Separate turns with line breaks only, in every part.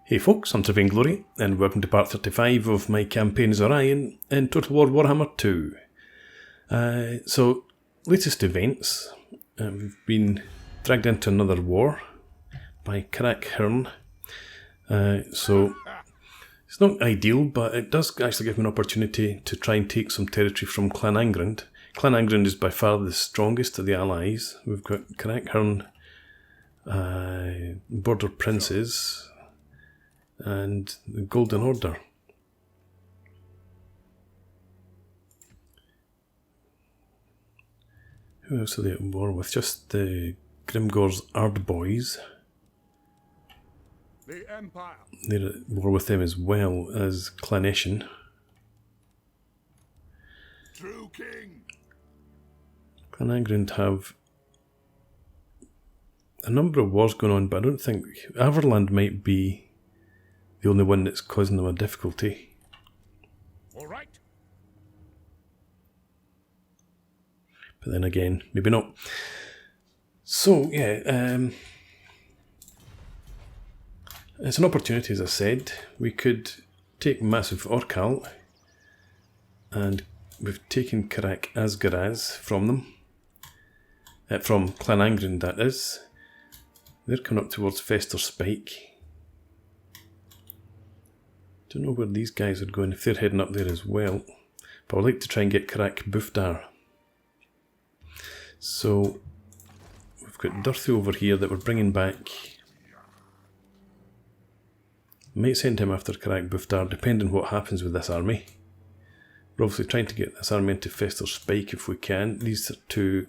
Hey folks, I'm Hunter Vainglory, and welcome to part 35 of my campaign as Orion in Total War Warhammer II. So, latest events, we've been dragged into another war by Karak Hirn. So, it's not ideal, but it does actually give me an opportunity to try and take some territory from Clan Angrund. Clan Angrund is by far the strongest of the allies. We've got Karak Hirn, Border Princes, and the Golden Order. Who else are they at war with? Just the Grimgor's Ard Boys.
The Empire.
They're at war with them as well as Clan Angrund.
True King.
Clan Angrund have a number of wars going on, but I don't think Averland might be the only one that's causing them a difficulty.
All right.
But then again, maybe not. So, yeah, it's an opportunity, as I said. We could take Massif Orcal, and we've taken Karak Asgaraz from them. From Clan Angrund, that is. They're coming up towards Fester Spike. Don't know where these guys are going, if they're heading up there as well. But I'd like to try and get Karak Bufdar. So, we've got Durthu over here that we're bringing back. Might send him after Karak Bufdar, depending what happens with this army. We're obviously trying to get this army into Fester Spike if we can. These are two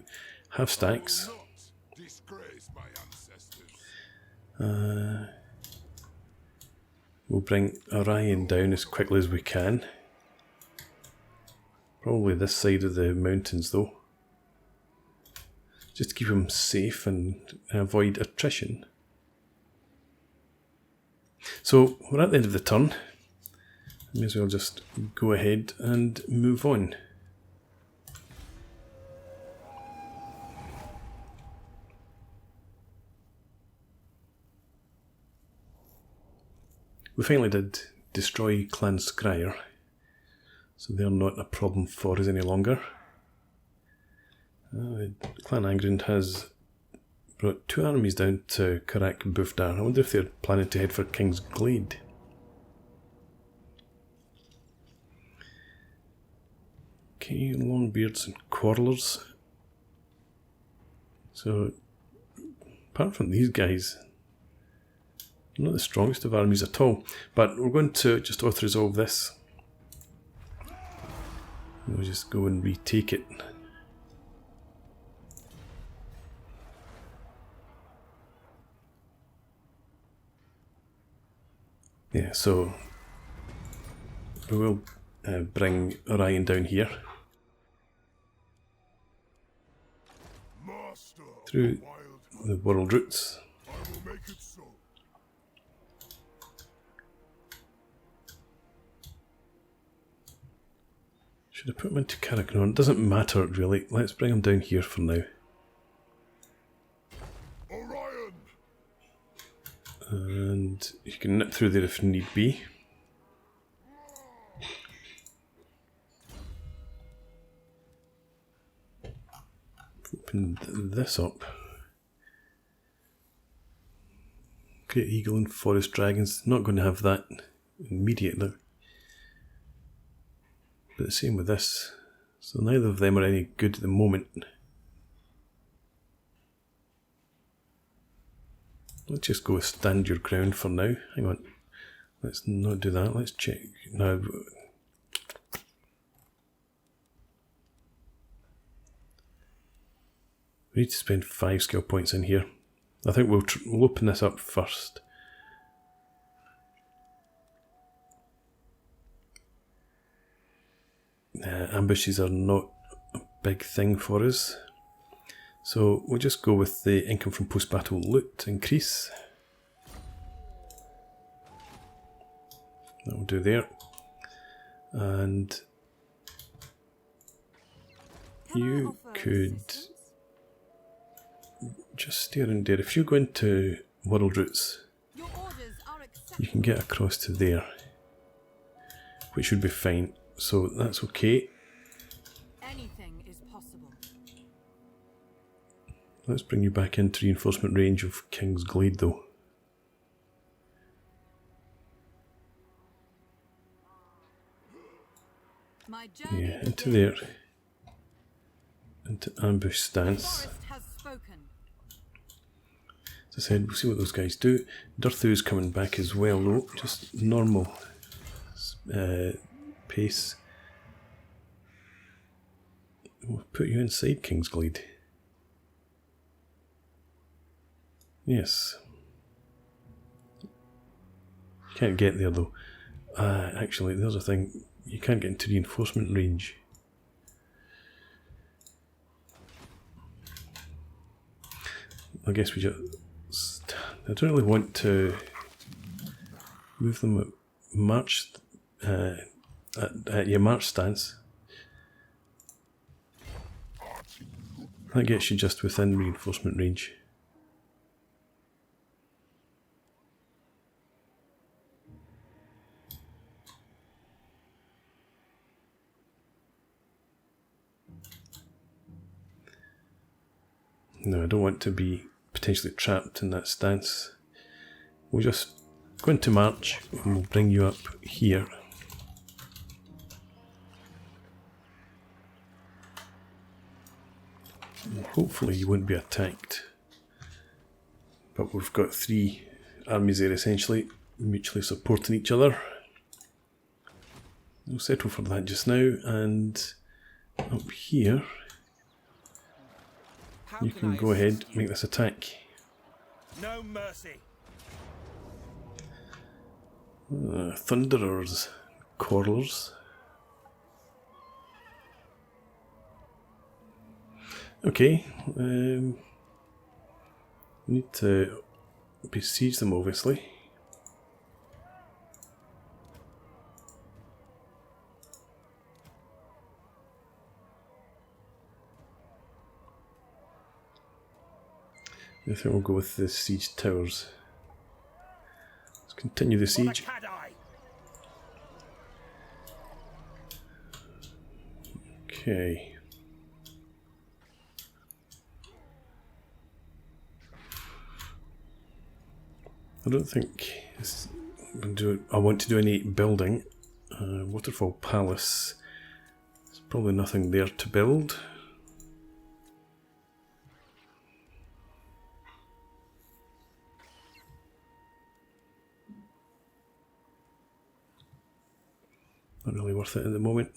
half-stacks. We'll bring Orion down as quickly as we can. Probably this side of the mountains though. Just to keep him safe and avoid attrition. So we're at the end of the turn. May as well just go ahead and move on. We finally did destroy Clan Scryer, so they're not a problem for us any longer. Clan Angrund has brought two armies down to Karak Bufdar. I wonder if they're planning to head for King's Glade. Okay, Longbeards and Quarrelers. So, apart from these guys, not the strongest of armies at all, but we're going to just auto-resolve this. We'll just go and retake it. Yeah, so we will bring Orion down here.
Master
Through the world routes.
I will make it so.
Should I put him into Karak Hirn? It doesn't matter really. Let's bring him down here for now.
Orion.
And you can nip through there if need be. Open this up. Great Eagle and Forest Dragons. Not going to have that immediately. But the same with this. So neither of them are any good at the moment. Let's just go with stand your ground for now. Hang on. Let's not do that. Let's check. Now, we need to spend 5 skill points in here. I think we'll open this up first. Ambushes are not a big thing for us. So we'll just go with the income from post-battle loot increase. That will do there. And you could just stay around there. If you go into world routes, you can get across to there, which should be fine. So that's okay.
Anything is possible.
Let's bring you back into reinforcement range of King's Glade though.
My journey
Yeah, into there. Into ambush stance.
has spoken.
As I said, we'll see what those guys do. Durthu's coming back as well though, just normal pace. We'll put you inside King's Glade. Yes. Can't get there though. Actually, there's a thing. You can't get into reinforcement range. I guess we just... I don't really want to move them at march... at your march stance. That gets you just within reinforcement range. No, I don't want to be potentially trapped in that stance. We'll just go into march and we'll bring you up here. And hopefully you won't be attacked. But we've got 3 armies there essentially, mutually supporting each other. We'll settle for that just now, and up here you can go ahead and make this attack.
No mercy.
Thunderers, Quarrelers. Okay, we need to besiege them obviously. I think we'll go with the siege towers. Let's continue the siege. Okay. I don't think I want to do any building. Waterfall Palace. There's probably nothing there to build. Not really worth it at the moment.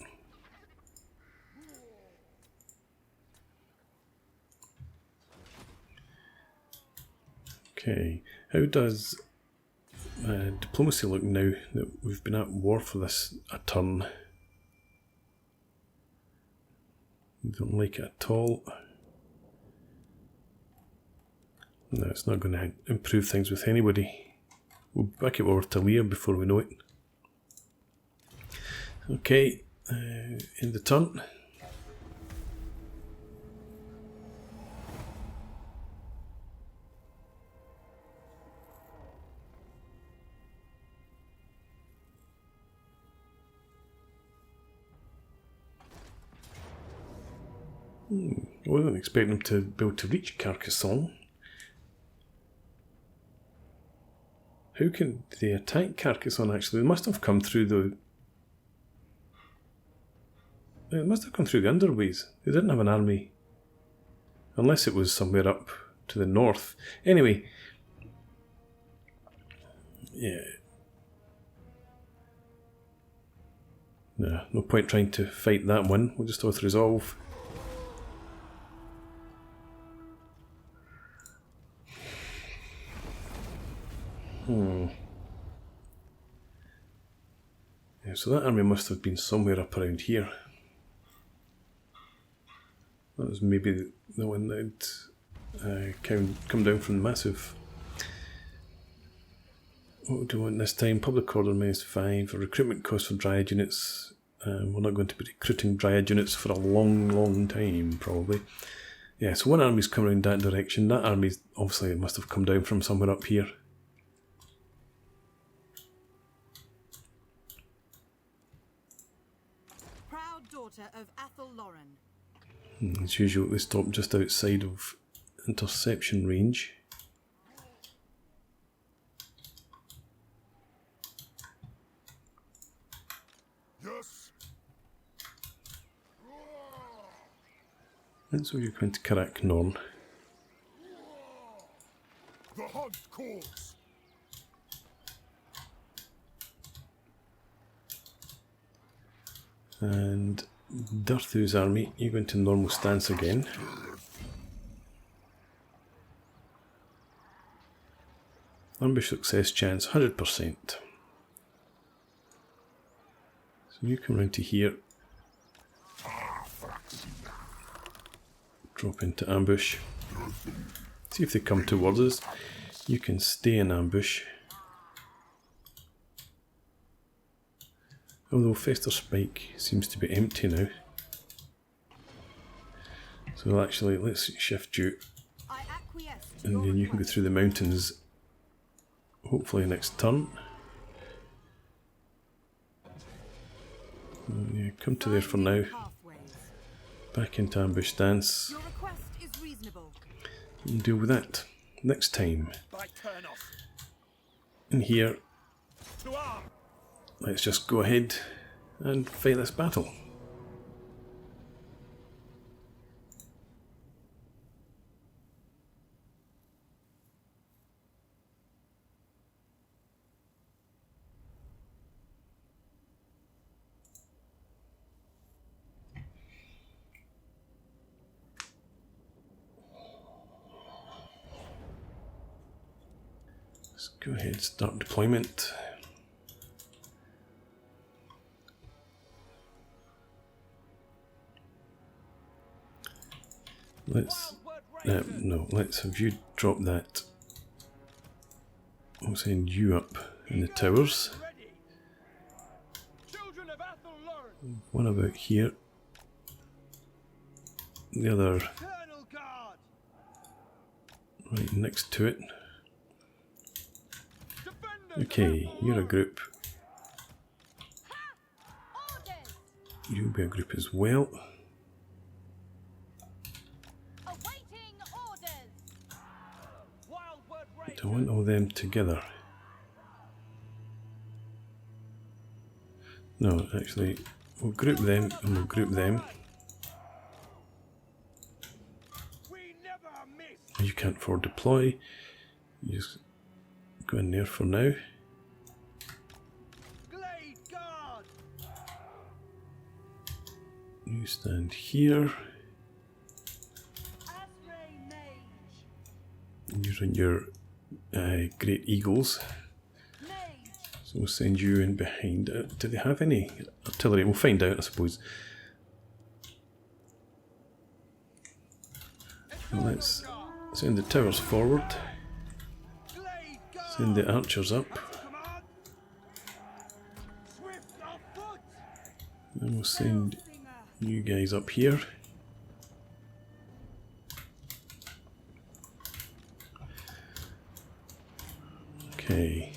Okay, how does diplomacy look now that we've been at war for this a turn? Don't like it at all. No, it's not going to improve things with anybody. We'll be back at war with Talia before we know it. Okay, in the turn. I wasn't expecting them to be able to reach Carcassonne. How can they attack Carcassonne actually? They must have come through the... It must have come through the underways. They didn't have an army. Unless it was somewhere up to the north. Anyway. Yeah. No point trying to fight that one. We'll just auto resolve. Yeah, so that army must have been somewhere up around here. That was maybe the one that come down from the Massif. What do we want this time? Public order -5, a recruitment cost for Dryad units. We're not going to be recruiting Dryad units for a long time, probably. Yeah, so one army's come around that direction. That army obviously must have come down from somewhere up here.
daughter of Athel Lauren.
As usual, they stop just outside of interception range.
Yes.
And so you're going to Karak Hirn.
The hunt calls.
And Durthu's army, you go into normal stance again. Ambush success chance 100%. So you come round to here, drop into ambush, see if they come towards us. You can stay in ambush. Although Fester Spike seems to be empty now. So actually, let's shift you,
I acquiesce to
and
your
then you can go
request.
through the mountains, hopefully next turn. Yeah, come to there for now.
Pathways.
Back into ambush stance,
Your request is reasonable.
and deal with that next time.
By turn off.
In here,
To arm.
let's just go ahead and fight this battle. Let's go ahead, start deployment. Let's let's have you drop that. I'll send you up in the towers.
Ready. Children of Athel Lauren.
One about here. The other
Colonel Guard.
right next to it.
Defenders.
Okay, you're a group.
Orders.
You'll be a group as well.
Awaiting orders.
Wild word raid.
I want all them together. No, actually, we'll group them and we'll group them.
We never miss.
You can't forward deploy. You just go in there for now.
Glade Guard.
You stand here.
Asray Mage.
You run your Great Eagles.
Mage.
So we'll send you in behind. Do they have any artillery? We'll find out, I suppose. Let's send the towers forward.
Glade Guard.
Send the archers up.
Command. Swift of foot.
And we'll send you guys up here. Okay.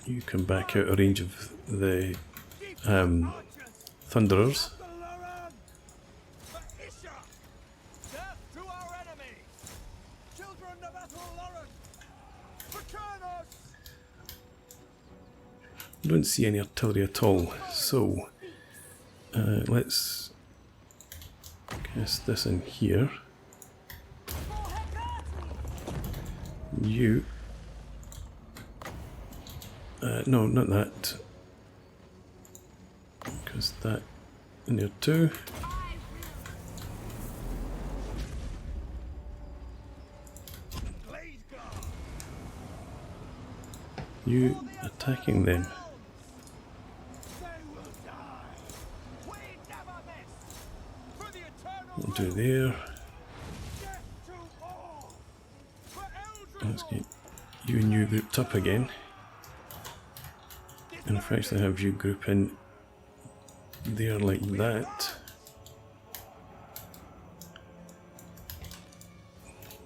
You come back out of range of the Thunderers.
Athel Lauren. For Isha. Death to our enemy. Children of Athel Lauren. For Kurnos.
I don't see any artillery at all, so let's cast this in here. You. No, not that. Because that in there too.
Glade Guard.
You attacking them.
They will die. We never miss. For the eternal
We'll do there.
death to all. For Eldred.
Let's get you and you grouped up again. And if I actually have you group in there like that,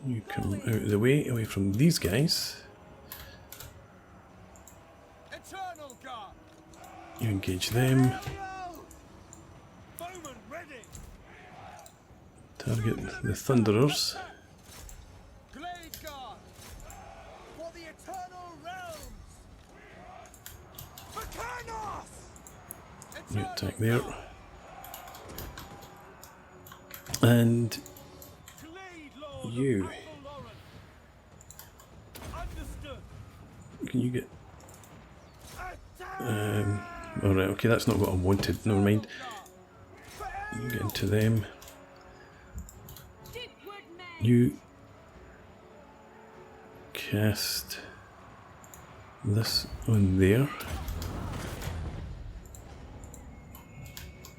you come out of the way, away from these guys.
Eternal Guard.
You engage them.
Bowman ready.
Target the Thunderers.
Glade guard. For the eternal realms. For Karnos.
You attack there. And
Glade Lord
you.
of Lauren. Understood.
Can you get... alright, okay, that's not what I wanted. Never mind. You get into them.
Dipwood Mage.
You cast this on there.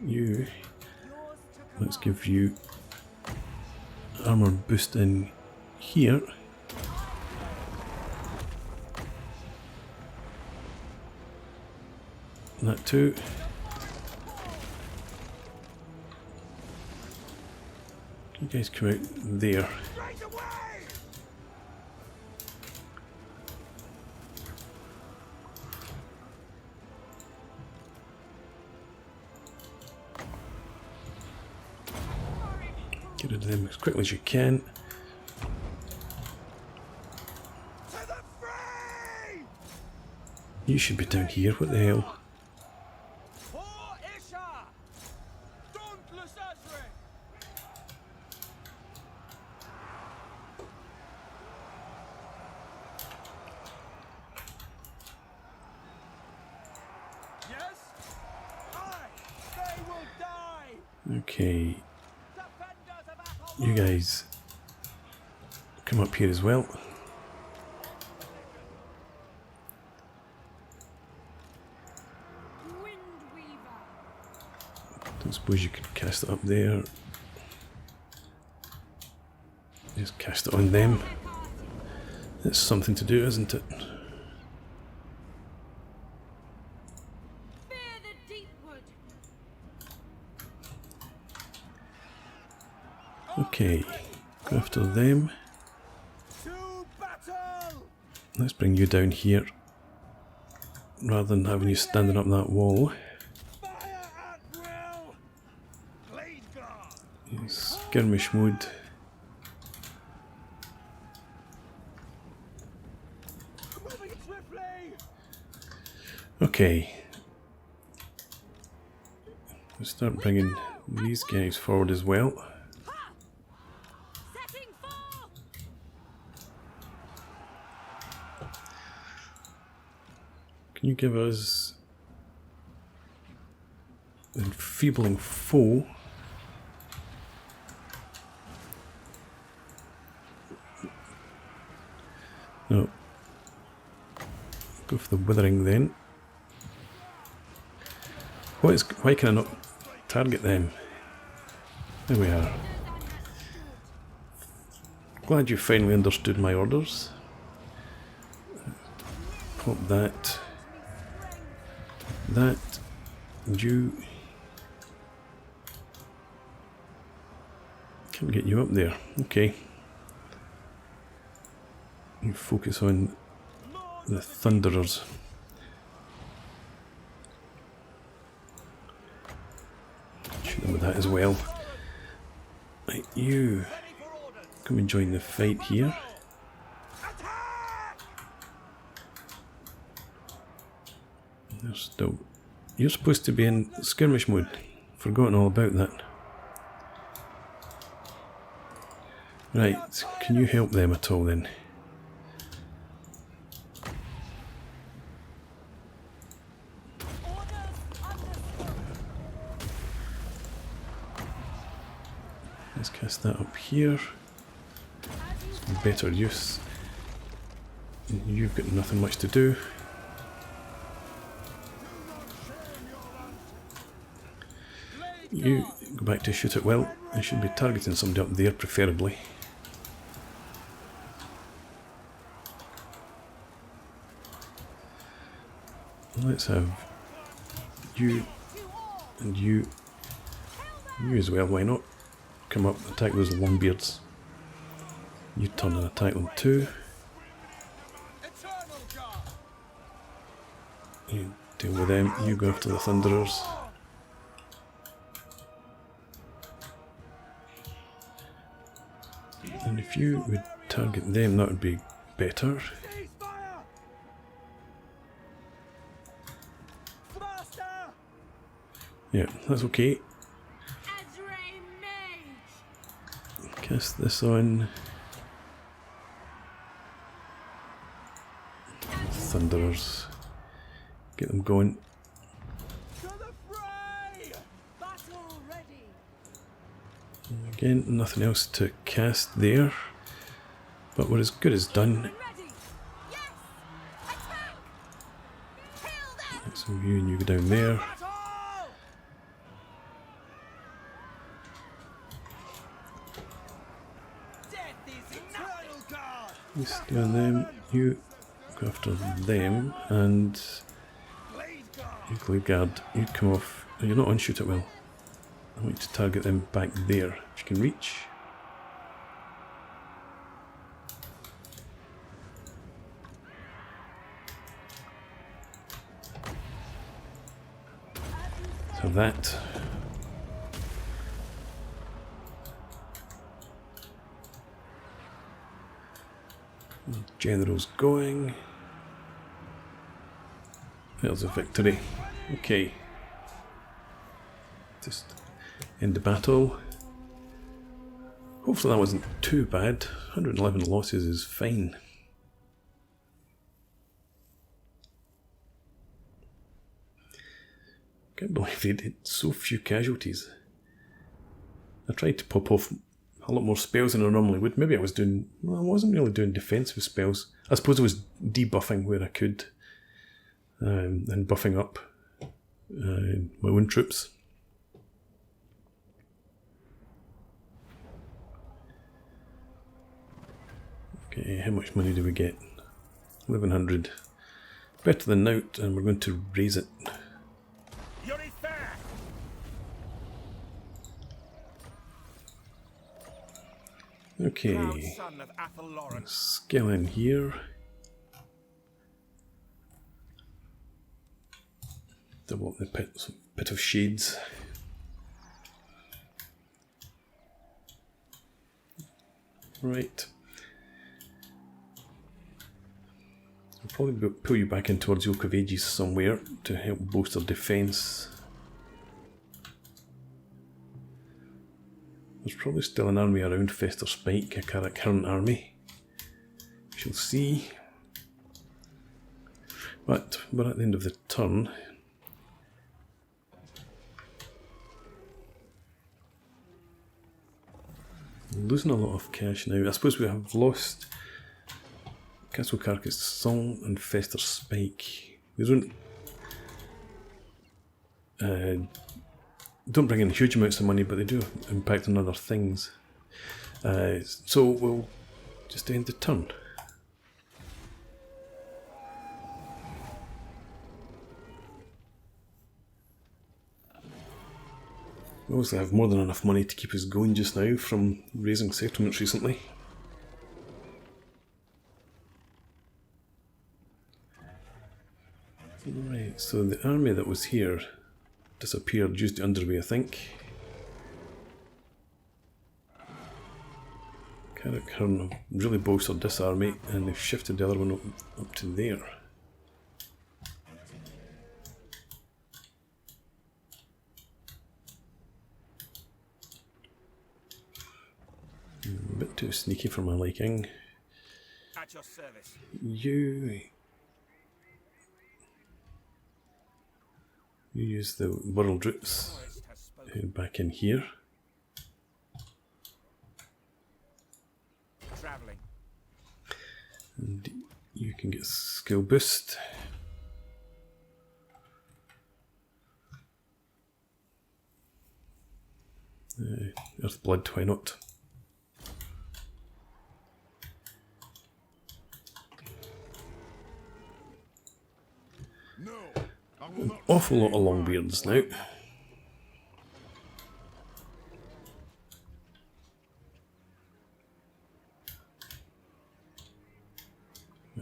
You, let's give you armor boost in here. That too. You guys come out there.
Right away.
Get rid of them as quickly as you can.
To the fray.
You should be down here. What the hell?
For Isha. Dauntless Azri. Yes. They will die.
Okay,
Defenders of Athol.
you guys come up here as well.
Windweaver.
Don't suppose you could cast it up there. Just cast it on them. It's something to do, isn't it?
Fear the Deepwood.
Okay, go after them.
To battle.
Let's bring you down here rather than having you standing up that wall.
Fire at will. Glade guard.
Skirmish mode.
Moving swiftly.
Okay. Let's start bringing these guys forward as well.
Ha! Setting forth.
Can you give us enfeebling foe? No. Go for the withering then. Why can I not target them? There we are. Glad you finally understood my orders. Pop that. That. And you. Can't get you up there. Okay. You focus on the Thunderers. Shoot them with that as well. Right, you come and join the fight here. They're still. You're supposed to be in skirmish mode. Forgotten all about that. Right, can you help them at all then? Let's cast that up here. Some better use. You've got nothing much to do. You go back to shoot at will. I should be targeting somebody up there, preferably. Let's have you and you as well, why not? Come up, attack those longbeards. You turn and attack them too.
Eternal guard.
You Deal with them. You go after the Thunderers. And if you would target them, that would be better.
Ceasefire! Master!
Yeah, that's okay.
Ezra Mage!
Cast this on. Thunderers. Get them going.
To the fray! Battle ready!
Again, nothing else to cast there. But we're as good as done.
Ready! Yes! Attack! Kill them!
So you and you go down there.
Battle! Death is eternal guard!
You stay on them. You go after them. And
Blade guard!
you Glade Guard. You come off. Oh, you're not on shoot at will. I want you to target them back there. If you can reach. So that. General's going. There's a victory. Okay. Just end the battle. Hopefully that wasn't too bad. 111 losses is fine. Can't believe they did so few casualties. I tried to pop off a lot more spells than I normally would. Maybe I was doing... Well, I wasn't really doing defensive spells. I suppose I was debuffing where I could. And buffing up my own troops. Okay, how much money do we get? 1100. Better than out, and we're going to raise it.
Yuri fair! Proud
Okay,
son of Athel Lawrence.
scale in here. Double up the pit of shades. Right. I'll probably pull you back in towards Yoke of Ages somewhere to help boost our defence. There's probably still an army around Fester Spike, a Karak Hirn army. We shall see. But we're at the end of the turn. Losing a lot of cash now. I suppose we have lost Castle Carcassonne and Fester Spike. They don't bring in huge amounts of money, but they do impact on other things. So we'll just end the turn. We obviously have more than enough money to keep us going just now from raising settlements recently. Right, so the army that was here disappeared, used the underway, I think. Karak Hirn have really bolstered this army, and they've shifted the other one up to there. A bit too sneaky for my liking.
At your service.
You use the world roots
Forest has spoken.
back in here.
Traveling.
And you can get skill boost. Earthblood, why not?
No, I will not.
Awful lot of longbeards now.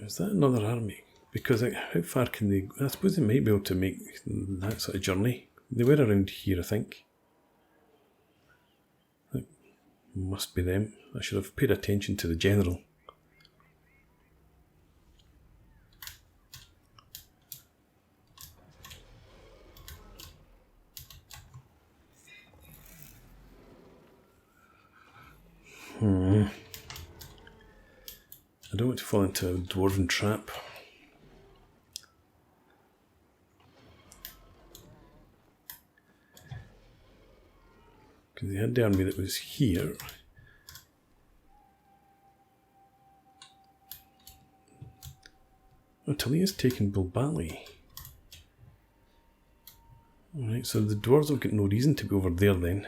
Is that another army? because how far can they... I suppose they might be able to make that sort of journey. They were around here, I think. That must be them. I should have paid attention to the general. I don't want to fall into a dwarven trap. Because they had the army that was here. Oh, Talia's taken Bilbali. Alright, so the dwarves have got no reason to be over there then.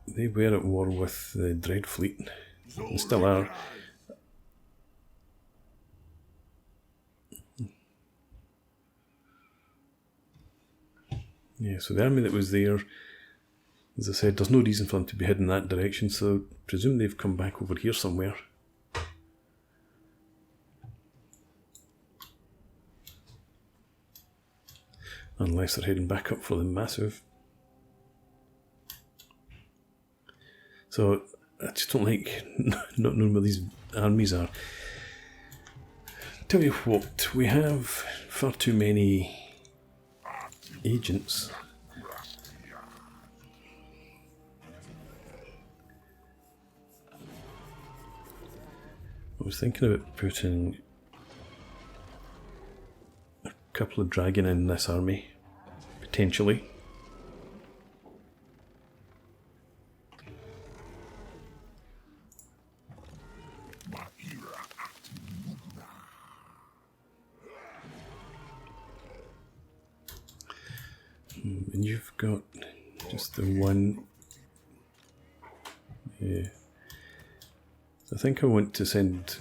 They were at war with the Dread Fleet. They still are. Yeah, so the army that was there, as I said, there's no reason for them to be heading that direction, so I presume they've come back over here somewhere. Unless they're heading back up for the Massive. So, I just don't like not knowing where these armies are. Tell you what, we have far too many agents. I was thinking about putting a couple of dragon in this army, potentially. And you've got just the one. Yeah. I think I want to send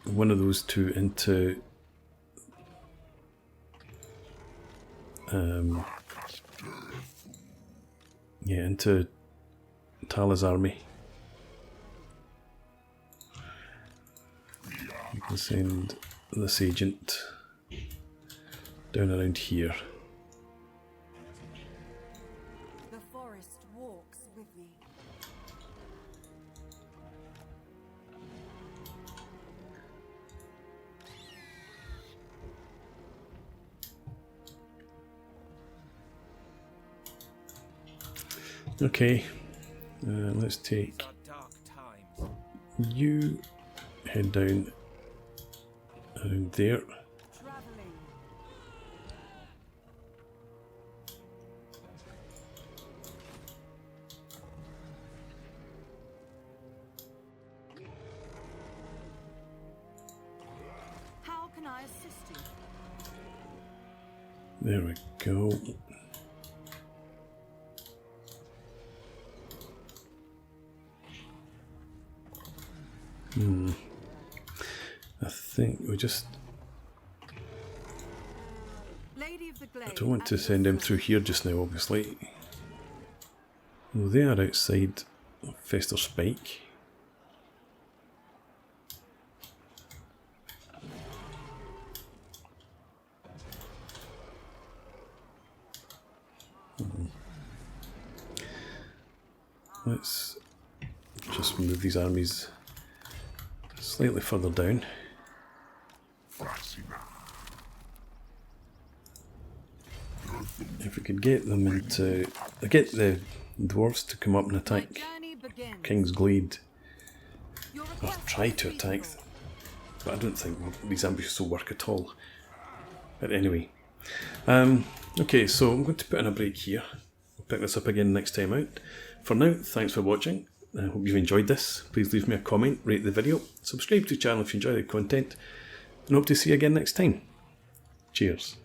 one of those two into into Tala's army. You can send this agent down around here.
The forest walks with me.
Okay, let's take you, head down around there.
Traveling. How can I assist you?
There we go. I think we just...
Lady of the Glade,
I don't want to send them through here just now, obviously. Well, they are outside Fester Spike. Let's just move these armies slightly further down. If we could get them into... get the dwarves to come up and attack King's Glade. Or try to attack them. But I don't think these ambushes will work at all. But anyway. Okay, so I'm going to put in a break here. We'll pick this up again next time out. For now, thanks for watching. I hope you've enjoyed this. Please leave me a comment, rate the video, subscribe to the channel if you enjoy the content, and hope to see you again next time. Cheers.